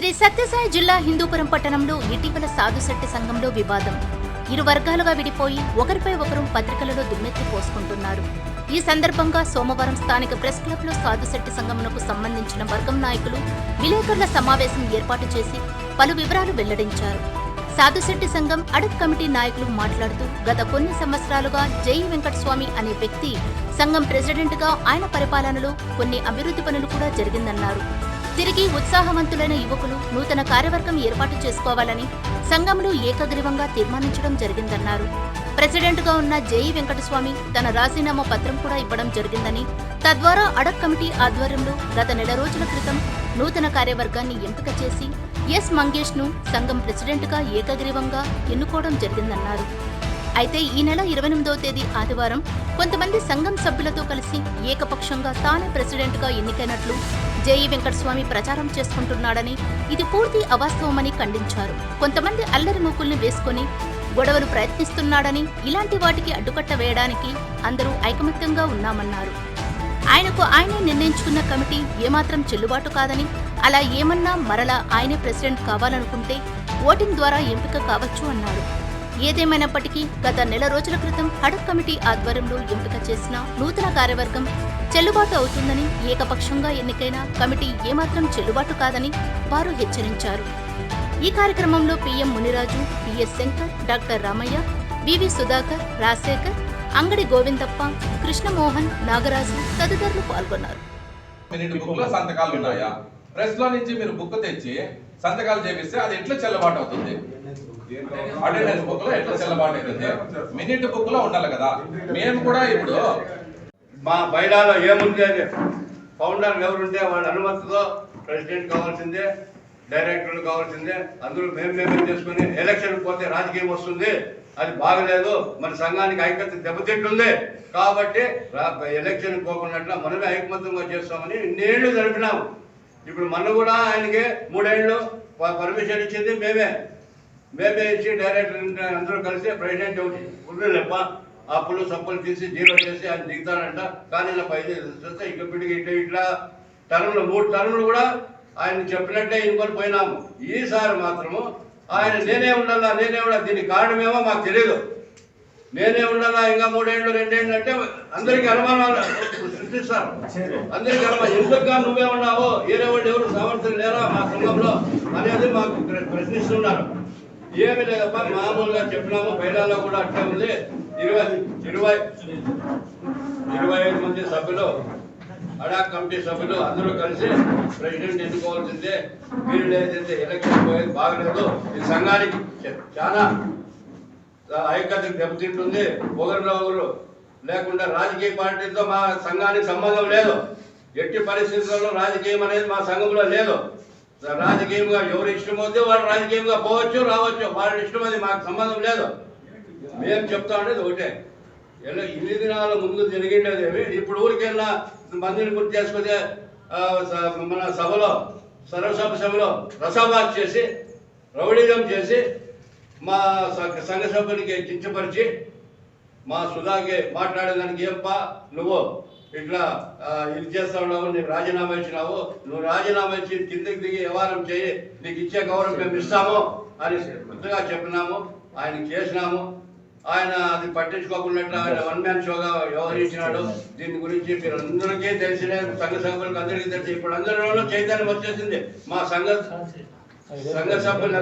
శ్రీ సత్యసాయి జిల్లా హిందూపురం పట్టణంలో ఇటీవల సాధుశెట్టి సంఘంలో వివాదం. ఇరు వర్గాలుగా విడిపోయి ఒకరిపై ఒకరు పత్రికలలో దుమ్మెత్తి పోసుకుంటున్నారు. ఈ సందర్భంగా సోమవారం స్థానిక ప్రెస్ క్లబ్ లో సాధుశెట్టి సంఘమునకు సంబంధించిన వర్గం నాయకులు విలేకరుల సమావేశం ఏర్పాటు చేసి పలు వివరాలు వెల్లడించారు. సాధుశెట్టి సంఘం అడక్ కమిటీ నాయకులు మాట్లాడుతూ గత కొన్ని సంవత్సరాలుగా జై వెంకటస్వామి అనే వ్యక్తి సంఘం ప్రెసిడెంట్ గా ఆయన పరిపాలనలో కొన్ని అభివృద్ధి పనులు కూడా జరిగిందన్నారు. తిరిగి ఉత్సాహవంతులైన యువకులు నూతన కార్యవర్గం ఏర్పాటు చేసుకోవాలని సంఘంలో ఏకగ్రీవంగా తీర్మానించడం జరిగిందన్నారు. ప్రెసిడెంట్ గా ఉన్న జై వెంకటస్వామి తన రాజీనామా పత్రం కూడా ఇవ్వడం జరిగిందని, తద్వారా అడక్ కమిటీ ఆధ్వర్యంలో గత నెల రోజుల క్రితం నూతన కార్యవర్గాన్ని ఎంపిక చేసి ఎస్ మంగేష్ ను సంఘం ప్రెసిడెంట్ గా ఏకగ్రీవంగా ఎన్నుకోవడం జరిగిందన్నారు. అయితే ఈ నెల 28వ తేదీ ఆదివారం కొంతమంది సంఘం సభ్యులతో కలిసి ఏకపక్షంగా తానే ప్రెసిడెంట్ గా ఎన్నికైనట్లు జై వెంకటస్వామి ప్రచారం చేసుకుంటున్నాడని, ఇది పూర్తి అవాస్తవమని ఖండించారు. కొంతమంది అల్లరి మూకుల్ని వేసుకుని గొడవలు ప్రయత్నిస్తున్నాడని, ఇలాంటి వాటికి అడ్డుకట్ట వేయడానికి అందరూ ఐకమత్యంగా ఉన్నామన్నారు. ఆయనకు ఆయనే నిర్ణయించుకున్న కమిటీ ఏమాత్రం చెల్లుబాటు కాదని, అలా ఏమన్నా మరలా ఆయనే ప్రెసిడెంట్ కావాలనుకుంటే ఓటింగ్ ద్వారా ఎంపిక కావచ్చు అన్నారు. ఏదేమైనప్పటికీ గత నెల రోజుల క్రితం అడక్ కమిటీ ఆధ్వర్యంలో ఎంపిక చేసిన నూతన కార్యవర్గం చెల్లుబాటు అవుతుందని, ఏకపక్షంగా ఎన్నికైన కమిటీ ఏమాత్రం చెల్లుబాటు కాదని వారు హెచ్చరించారు. ఈ కార్యక్రమంలో PM Muniraju, PS Shankar, doctor Ramayya, VV Sudhakar, Rajasekhar, Angadi Govindappa, Krishnamohan, Nagaraju తదితరులు పాల్గొన్నారు. ప్రెస్ లో నుంచి మీరు బుక్ తెచ్చి సంతకాలు చేపిస్తే అది ఎట్లా చెల్లబాటు అవుతుంది? అటెండెన్స్ బుక్ లో ఎట్లా చెల్లబాటు అవుతుంది? మినిట్ బుక్ లో ఉండాలి కదా. మేము కూడా ఇప్పుడు మా బయలాలో ఏముంది అని ఫౌండర్ ఎవరుంటే వాళ్ళ అనుమతితో ప్రెసిడెంట్ కావాల్సిందే, డైరెక్టర్లు కావాల్సిందే. అందరూ మేమే చేసుకుని ఎలక్షన్ పోతే రాజకీయం వస్తుంది, అది బాగలేదు, మన సంఘానికి ఐక్యత దెబ్బతింటుంది. కాబట్టి ఎలక్షన్ పోకున్నట్ల మనమే ఐకమత్యంగా చేస్తామని ఇన్నేళ్లు జరిపినాము. ఇప్పుడు మన కూడా ఆయనకి 3 ఏళ్ళు పర్మిషన్ ఇచ్చింది మేమే ఇచ్చి డైరెక్టర్ అందరూ కలిసి ప్రెసిడెంట్ ఒకటి ఉండలేప్ప అప్పులు సప్పులు తీసి జీరో చేసి ఆయన దిగుతానంట. కానీ ఇలా 5 చూస్తే ఇప్పటికి ఇట్లా టర్ములు 3 టర్ములు కూడా ఆయన చెప్పినట్టే ఇనుకొని పోయినాము. ఈసారి మాత్రము ఆయన నేనే ఉండాలా దీనికి కారణమేమో మాకు తెలియదు. నేనే ఉండాలా ఇంకా 3 ఏళ్ళు 2 ఏళ్ళు అంటే అందరికీ అనుమానాలు సృష్టిస్తారు. అందరికీ అనుమానం, ఎందుకుగా నువ్వే ఉన్నావు, వేరే వాళ్ళు ఎవరు సమర్థులు లేరా మా సంఘంలో అనేది మాకు ప్రశ్నిస్తున్నారు. ఏమి లేదప్ప, మామూలుగా చెప్పినాము. బయలాలో కూడా అట్లే ఉంది. 25 మంది సభ్యులు, అడాక్ కమిటీ సభ్యులు అందరూ కలిసి ప్రెసిడెంట్ ఎన్నుకోవాల్సిందే. మీరు లేదంటే ఎలక్షన్ పోయేది బాగలేదు, ఈ సంఘానికి చాలా ఐక్యతకు దెబ్బతింటుంది. ఒకరు లేకుండా రాజకీయ పార్టీతో మా సంఘానికి సంబంధం లేదు. ఎట్టి పరిస్థితుల్లో రాజకీయం అనేది మా సంఘంలో లేదు. రాజకీయంగా ఎవరు ఇష్టం అవుతే వాళ్ళు రాజకీయంగా పోవచ్చు రావచ్చు, వాళ్ళ ఇష్టం, అది మాకు సంబంధం లేదు. మేము చెప్తా ఉండేది ఒకటే, ఇన్ని దినాల ముందు జరిగిండేదేమి ఇప్పుడు ఊరికెళ్ళినా మందిని గుర్తు చేసుకుంటే మన సభలో సభలో రసాబాద్ చేసి రౌడీజం చేసి మా సంఘ సభ్యునికి కించపరిచి మా సుధాకి మాట్లాడేదానికి ఏంపా నువ్వు ఇట్లా ఇది చేస్తా ఉన్నావు, నీకు రాజీనామా ఇచ్చినావు, నువ్వు రాజీనామా ఇచ్చి కిందకి దిగి వ్యవహారం చేయి, నీకు ఇచ్చే గౌరవం మేము ఇస్తాము అని కొత్తగా చెప్పినాము. ఆయన చేసినాము. ఆయన అది పట్టించుకోకుండా ఆయన 1 మ్యాన్ షోగా వ్యవహరించినాడు. దీని గురించి మీరు అందరికీ తెలిసిన సంఘ సభ్యులకు అందరికీ తెలిసి ఇప్పుడు అందరిలో చైతన్యం వచ్చేసింది. మా సంఘ సభ్యులు